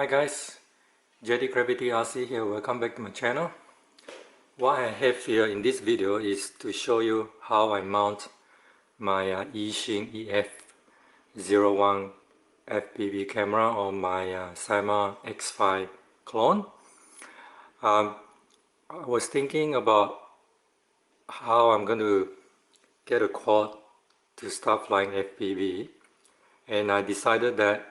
guys, JD Gravity RC here. Welcome back to my channel. What I have here in this video is to show you how I mount my Yixing EF01 FPV camera on my Cyma X5 clone. I was thinking about how I'm going to get a quad to start flying FPV, and I decided that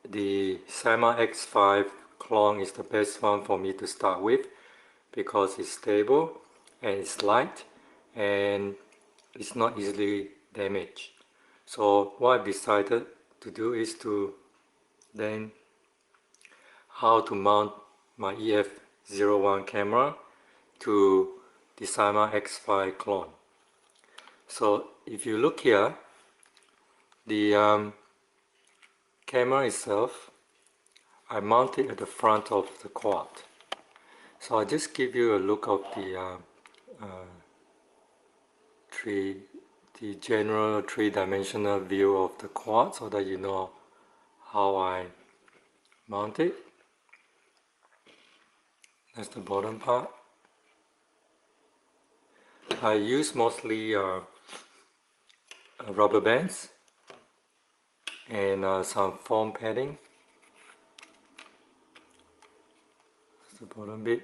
the Cyma X5 clone is the best one for me to start with because it's stable and it's light and it's not easily damaged. So what I've decided to do is to then how to mount my EF01 camera to the Cyma X5 clone. So if you look here, the camera itself, I mount it at the front of the quad. So I'll just give you a look of the general three-dimensional view of the quad so that you know how I mount it. That's the bottom part. I use mostly rubber bands and some foam padding. That's the bottom bit.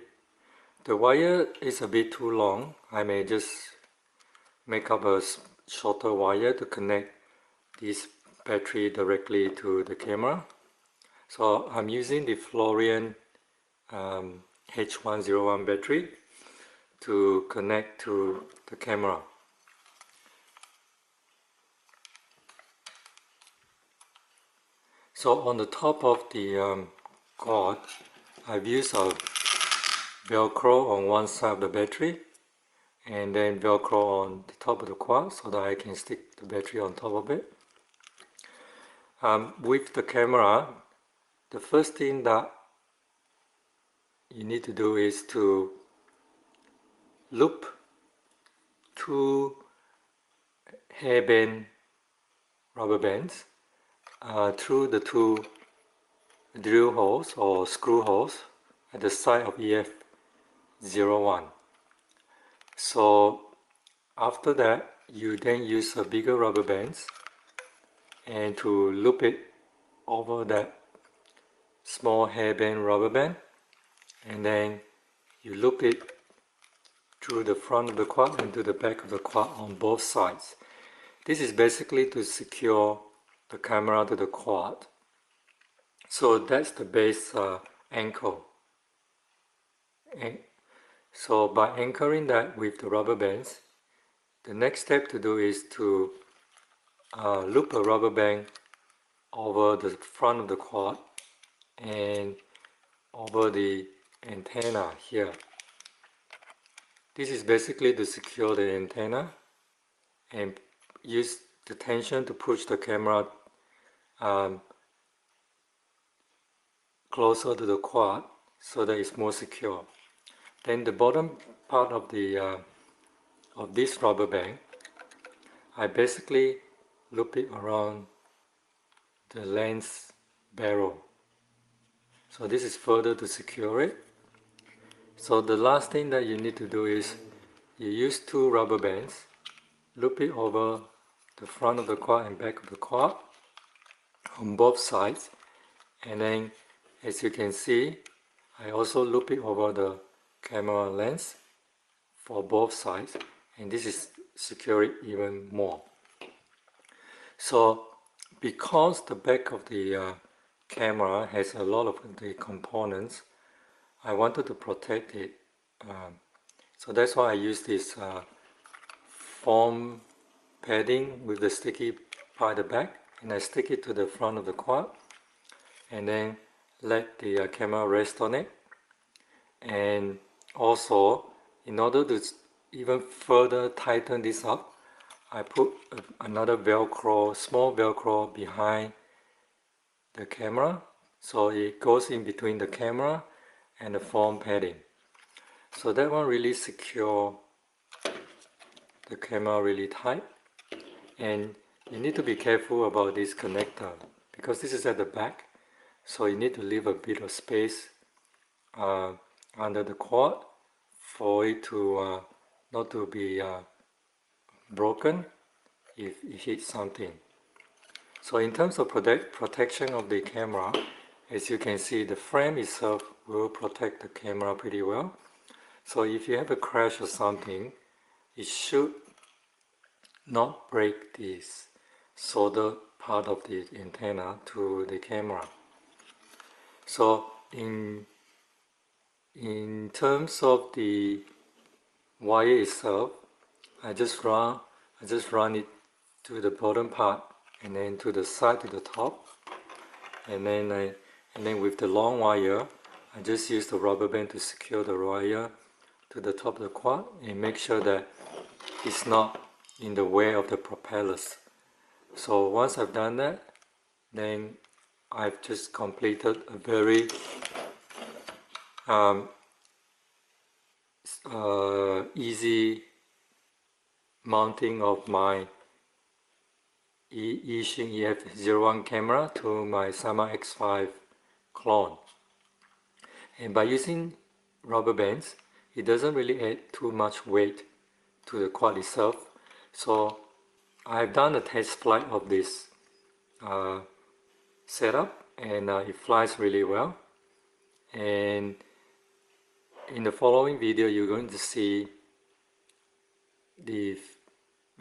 The wire is a bit too long. I may just make up a shorter wire to connect this battery directly to the camera. So I'm using the Florian H101 battery to connect to the camera. So on the top of the quad, I've used a Velcro on one side of the battery and then Velcro on the top of the quad so that I can stick the battery on top of it. With the camera, the first thing that you need to do is to loop two hairband rubber bands through the two drill holes or screw holes at the side of EF01. So after that, you then use a bigger rubber bands and to loop it over that small hairband rubber band, and then you loop it through the front of the quad and to the back of the quad on both sides. This is basically to secure the camera to the quad. So that's the base anchor. And so by anchoring that with the rubber bands, the next step to do is to loop a rubber band over the front of the quad and over the antenna here. This is basically to secure the antenna and use the tension to push the camera closer to the quad so that it's more secure. Then the bottom part of the of this rubber band, I basically loop it around the lens barrel. So this is further to secure it. So the last thing that you need to do is you use two rubber bands, loop it over the front of the quad and back of the quad on both sides, and then as you can see, I also loop it over the camera lens for both sides, and this is secure it even more. So because the back of the camera has a lot of the components, I wanted to protect it. So that's why I use this foam padding with the sticky part at the back, and I stick it to the front of the quad and then let the camera rest on it. And also, in order to even further tighten this up, I put another Velcro, small Velcro behind the camera, so it goes in between the camera and the foam padding. So that one really secure the camera really tight. And you need to be careful about this connector because this is at the back. so you need to leave a bit of space under the quad for it to not to be broken if it hits something. So in terms of protection of the camera, as you can see, the frame itself will protect the camera pretty well. So if you have a crash or something, it should not break this solder part of the antenna to the camera. So in terms of the wire itself, I just run it to the bottom part and then to the side to the top, and then with the long wire, I just use the rubber band to secure the wire to the top of the quad and make sure that it's not in the way of the propellers. So once I've done that, then I've just completed a very easy mounting of my Yixing EF01 camera to my Sama X5 clone. And by using rubber bands, it doesn't really add too much weight to the quad itself. So I've done a test flight of this setup, and it flies really well. And in the following video, you're going to see the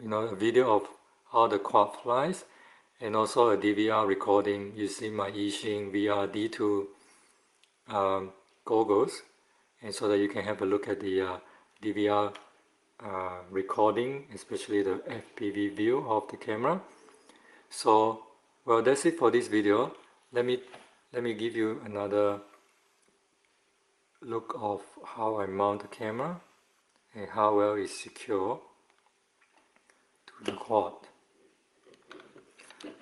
a video of how the quad flies, and also a DVR recording using my Yixing VR-D2 goggles, and so that you can have a look at the DVR recording, especially the FPV view of the camera. So, well, that's it for this video. Let me give you another look of how I mount the camera and how well it's secure to the quad.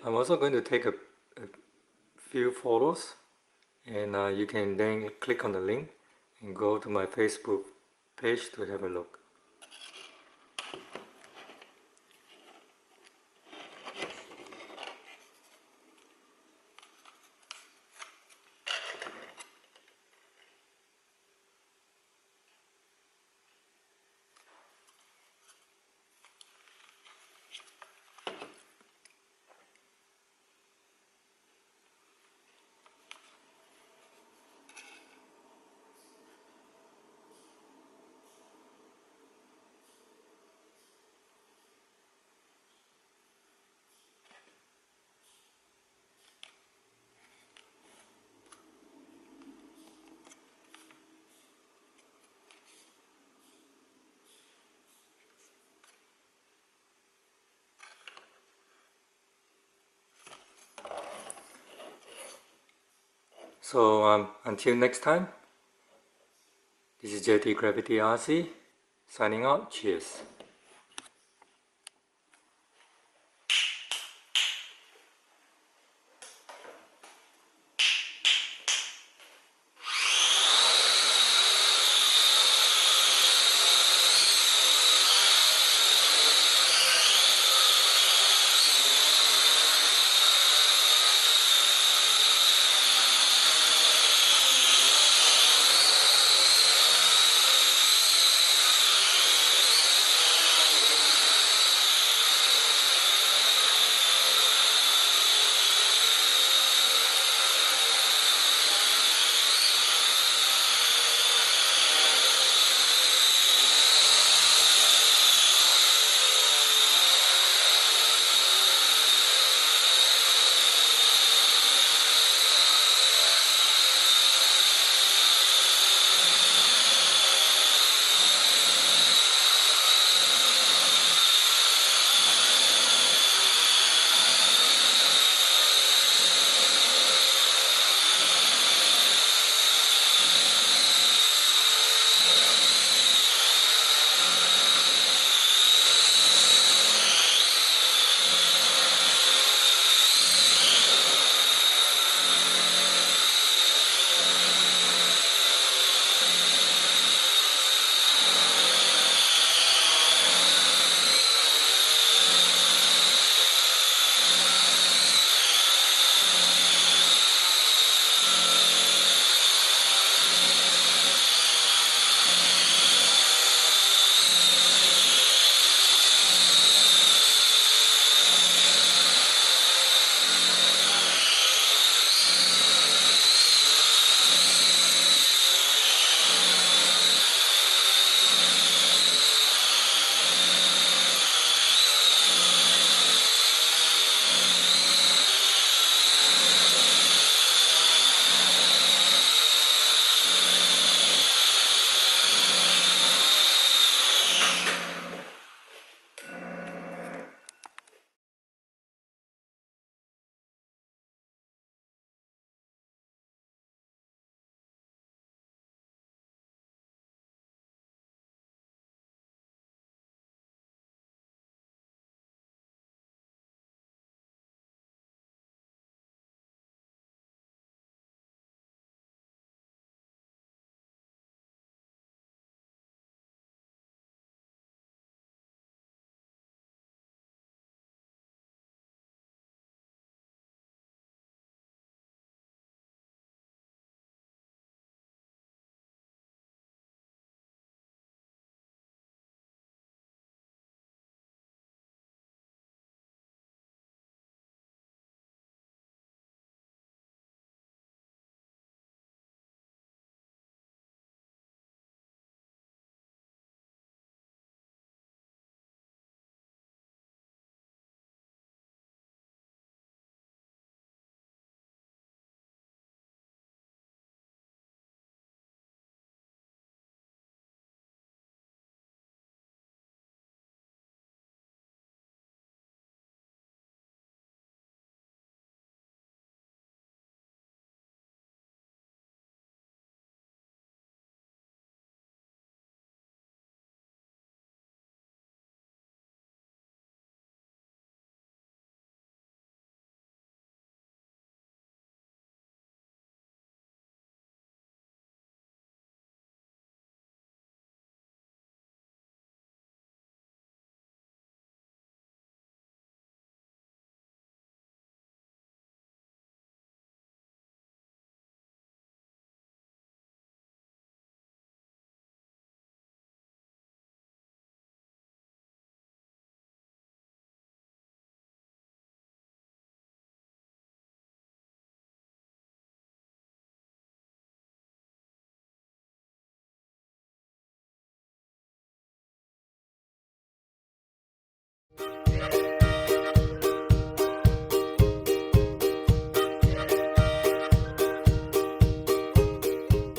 I'm also going to take a few photos, and you can then click on the link and go to my Facebook page to have a look. So until next time, this is JT Gravity RC signing out. Cheers.